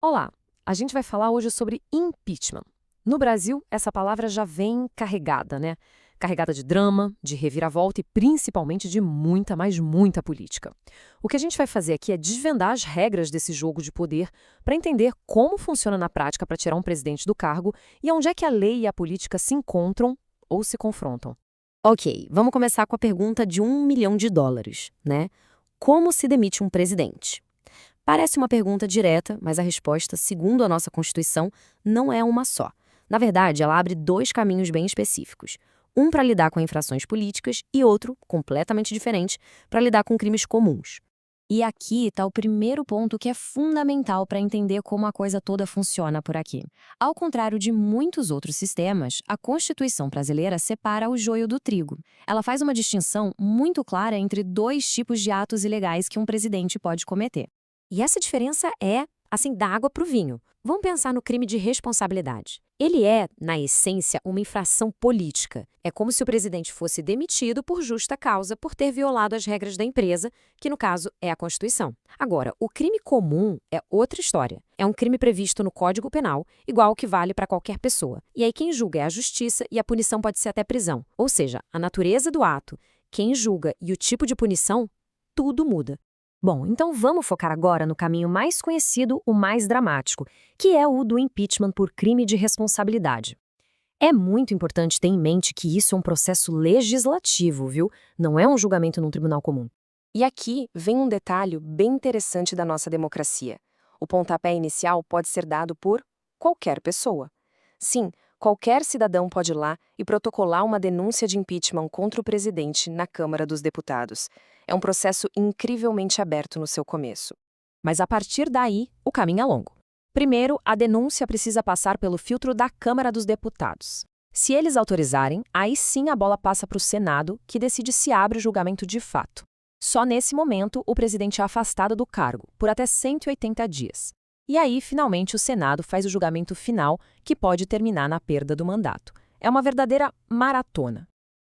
Olá, a gente vai falar hoje sobre impeachment. No Brasil, essa palavra já vem carregada, né? Carregada de drama, de reviravolta e principalmente de muita, mas muita política. O que a gente vai fazer aqui é desvendar as regras desse jogo de poder para entender como funciona na prática para tirar um presidente do cargo e onde é que a lei e a política se encontram ou se confrontam. Ok, vamos começar com a pergunta de US$ 1 milhão, né? Como se demite um presidente? Parece uma pergunta direta, mas a resposta, segundo a nossa Constituição, não é uma só. Na verdade, ela abre dois caminhos bem específicos. Um para lidar com infrações políticas e outro, completamente diferente, para lidar com crimes comuns. E aqui está o primeiro ponto que é fundamental para entender como a coisa toda funciona por aqui. Ao contrário de muitos outros sistemas, a Constituição brasileira separa o joio do trigo. Ela faz uma distinção muito clara entre dois tipos de atos ilegais que um presidente pode cometer. E essa diferença é, assim, da água para o vinho. Vamos pensar no crime de responsabilidade. Ele é, na essência, uma infração política. É como se o presidente fosse demitido por justa causa por ter violado as regras da empresa, que no caso é a Constituição. Agora, o crime comum é outra história. É um crime previsto no Código Penal, igual ao que vale para qualquer pessoa. E aí quem julga é a justiça e a punição pode ser até prisão. Ou seja, a natureza do ato, quem julga e o tipo de punição, tudo muda. Bom, então vamos focar agora no caminho mais conhecido, o mais dramático, que é o do impeachment por crime de responsabilidade. É muito importante ter em mente que isso é um processo legislativo, viu? Não é um julgamento num tribunal comum. E aqui vem um detalhe bem interessante da nossa democracia. O pontapé inicial pode ser dado por qualquer pessoa. Sim, qualquer cidadão pode ir lá e protocolar uma denúncia de impeachment contra o presidente na Câmara dos Deputados. É um processo incrivelmente aberto no seu começo. Mas a partir daí, o caminho é longo. Primeiro, a denúncia precisa passar pelo filtro da Câmara dos Deputados. Se eles autorizarem, aí sim a bola passa para o Senado, que decide se abre o julgamento de fato. Só nesse momento, o presidente é afastado do cargo, por até 180 dias. E aí, finalmente, o Senado faz o julgamento final, que pode terminar na perda do mandato. É uma verdadeira maratona.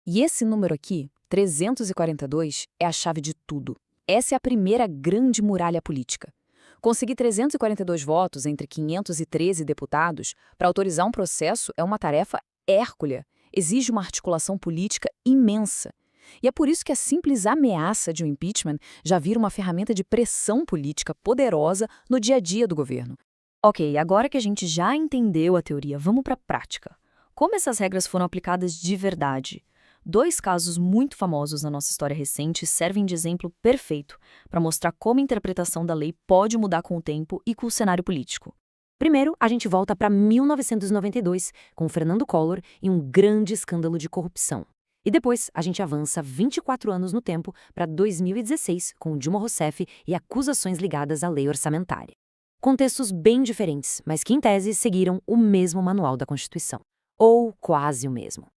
E esse número aqui, 342, é a chave de tudo. Essa é a primeira grande muralha política. Conseguir 342 votos entre 513 deputados para autorizar um processo é uma tarefa hércula, exige uma articulação política imensa. E é por isso que a simples ameaça de um impeachment já vira uma ferramenta de pressão política poderosa no dia a dia do governo. Ok, agora que a gente já entendeu a teoria, vamos para a prática. Como essas regras foram aplicadas de verdade? Dois casos muito famosos na nossa história recente servem de exemplo perfeito para mostrar como a interpretação da lei pode mudar com o tempo e com o cenário político. Primeiro, a gente volta para 1992, com Fernando Collor e um grande escândalo de corrupção. E depois, a gente avança 24 anos no tempo para 2016, com Dilma Rousseff e acusações ligadas à lei orçamentária. Contextos bem diferentes, mas que em tese seguiram o mesmo manual da Constituição. Ou quase o mesmo.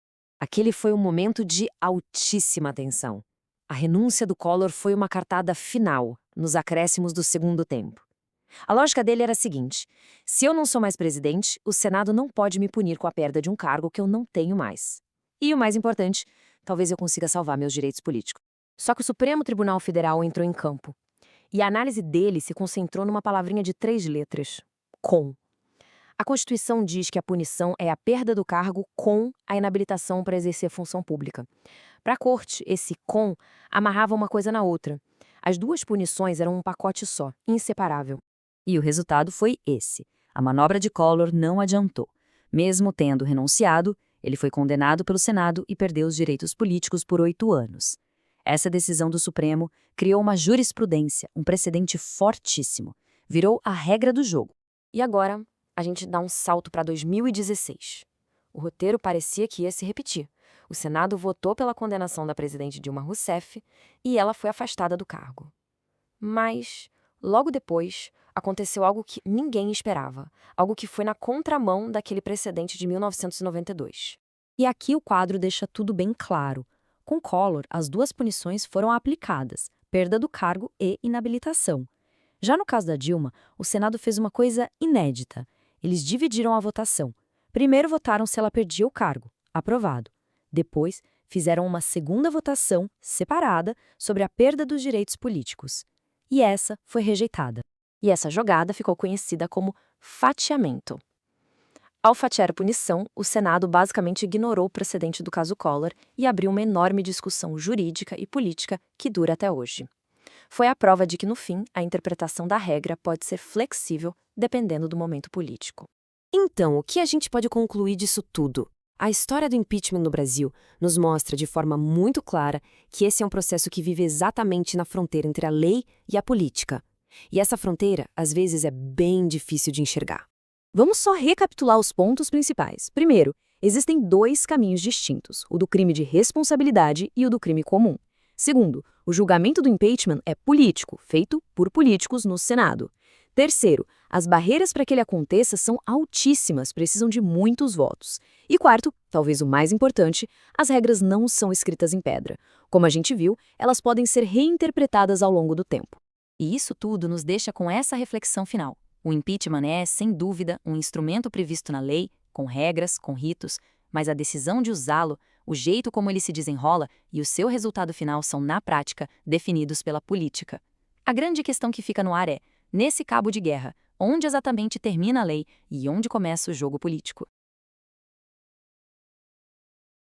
Aquele foi um momento de altíssima tensão. A renúncia do Collor foi uma cartada final, nos acréscimos do segundo tempo. A lógica dele era a seguinte: se eu não sou mais presidente, o Senado não pode me punir com a perda de um cargo que eu não tenho mais. E o mais importante, talvez eu consiga salvar meus direitos políticos. Só que o Supremo Tribunal Federal entrou em campo. E a análise dele se concentrou numa palavrinha de 3 letras: com. A Constituição diz que a punição é a perda do cargo com a inabilitação para exercer função pública. Para a Corte, esse com amarrava uma coisa na outra. As duas punições eram um pacote só, inseparável. E o resultado foi esse. A manobra de Collor não adiantou. Mesmo tendo renunciado, ele foi condenado pelo Senado e perdeu os direitos políticos por 8 anos. Essa decisão do Supremo criou uma jurisprudência, um precedente fortíssimo. Virou a regra do jogo. E agora, a gente dá um salto para 2016. O roteiro parecia que ia se repetir. O Senado votou pela condenação da presidente Dilma Rousseff e ela foi afastada do cargo. Mas, logo depois, aconteceu algo que ninguém esperava, algo que foi na contramão daquele precedente de 1992. E aqui o quadro deixa tudo bem claro. Com Collor, as duas punições foram aplicadas, perda do cargo e inabilitação. Já no caso da Dilma, o Senado fez uma coisa inédita. Eles dividiram a votação. Primeiro votaram se ela perdia o cargo, aprovado. Depois, fizeram uma segunda votação, separada, sobre a perda dos direitos políticos. E essa foi rejeitada. E essa jogada ficou conhecida como fatiamento. Ao fatiar punição, o Senado basicamente ignorou o precedente do caso Collor e abriu uma enorme discussão jurídica e política que dura até hoje. Foi a prova de que, no fim, a interpretação da regra pode ser flexível dependendo do momento político. Então, o que a gente pode concluir disso tudo? A história do impeachment no Brasil nos mostra de forma muito clara que esse é um processo que vive exatamente na fronteira entre a lei e a política. E essa fronteira, às vezes, é bem difícil de enxergar. Vamos só recapitular os pontos principais. Primeiro, existem dois caminhos distintos, o do crime de responsabilidade e o do crime comum. Segundo, o julgamento do impeachment é político, feito por políticos no Senado. Terceiro, as barreiras para que ele aconteça são altíssimas, precisam de muitos votos. E quarto, talvez o mais importante, as regras não são escritas em pedra. Como a gente viu, elas podem ser reinterpretadas ao longo do tempo. E isso tudo nos deixa com essa reflexão final. O impeachment é, sem dúvida, um instrumento previsto na lei, com regras, com ritos, mas a decisão de usá-lo, o jeito como ele se desenrola e o seu resultado final são, na prática, definidos pela política. A grande questão que fica no ar é, nesse cabo de guerra, onde exatamente termina a lei e onde começa o jogo político?